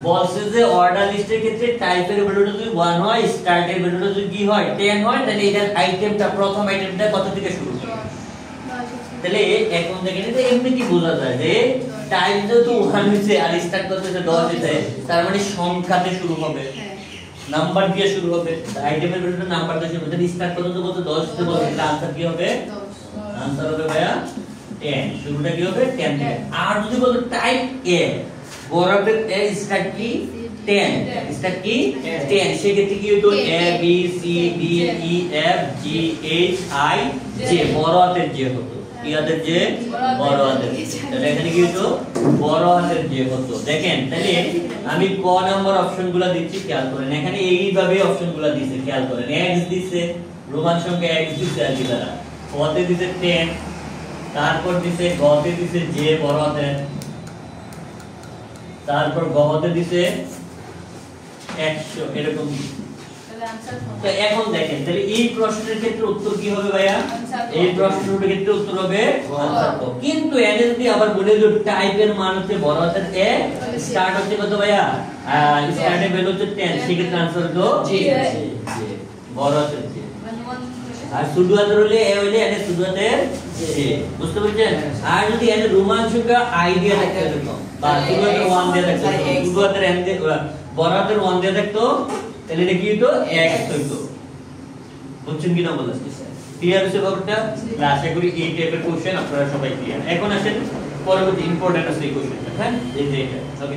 বলছে যে অর্ডার লিস্টের ক্ষেত্রে টাইপের ভ্যালুটা যদি 1 হয়, স্টার্টের ভ্যালুটা যদি কি হয় 10 হয়, তাহলে এটার আইটেমটা প্রথম আইটেমটা কত থেকে শুরু হবে? তাহলে এখন দেখেন এটা এমনি কি বোঝা যায় যে টাইপ যেহেতু 1 হইছে আর স্টার্ট করতেছে 10 হইছে, তার মানে সংখ্যাতে শুরু হবে, নাম্বার দিয়ে শুরু হবে। আইটেমের ভ্যালুটা নাম্বার দিয়ে শুরু হবে, তাহলে স্টার্ট করতে তো বলতে 10 তে বলতে আনসার কি হবে? আনসার হবে ভাইয়া 10। শুরুটা কি হবে 10 থেকে। আর যদি বলতো টাইপ এ বরাবর এ স্টার্ট কি 10, স্টার্ট কি 10, সেই ক্ষেত্রে কি হতো A B C D E F G H I J, বড় হাতের জে হতো। কি হাতের জে? বড় হাতের। তাহলে এখানে কি হতো? বড় হাতের জে হতো। দেখেন তাহলে আমি ক নাম্বার অপশনগুলো দিচ্ছি, খেয়াল করেন। এখানে এইভাবে অপশনগুলো দিয়েছে, খেয়াল করেন। এক্স দিছে, রোমান সংখ্যা এক্স দিছে আর কি দ্বারা, কতে দিছে 10, তারপর দিছে গতে দিছে জে বড় হাতের, তারপর গতে দিছে 100, এরকম। তো এখন দেখেন তাহলে এই প্রশ্নের ক্ষেত্রে উত্তর কি হবে ভাইয়া? এই প্রশ্নের ক্ষেত্রে উত্তর হবে আনসার ক। কিন্তু এনে যদি আবার বলে যে টাইপের মান হচ্ছে বড় হাতের এ, স্টার্ট হচ্ছে কত ভাইয়া? স্টার্টের ভ্যালু হচ্ছে 10, সেই ক্ষেত্রে আনসার হলো জি, বড় হাতের জি। আর শুধু হাতের হলে এ হইলে এনে শুধু হাতের জি, বুঝতে পারছেন? আর যদি এনে রোমান সংখ্যা আই দিয়ে থাকতে হতো বা শুধু হাতের 1 দিয়ে থাকতো, শুধু হাতের এন দিয়ে বড় হাতের 1 দিয়ে থাকতো, তাহলে এটা কি হতো? x হইতো। বুঝছেন কি না বলছেন? ক্লিয়ার হচ্ছে ব্যাপারটা? আশা করি এই টাইপের কোশ্চেন আপনারা সবাই ক্লিয়ার। এখন আসেন পরবর্তী ইম্পর্টেন্ট আছে এই কোশ্চেনটা, হ্যাঁ? এই যে এটা, ওকে।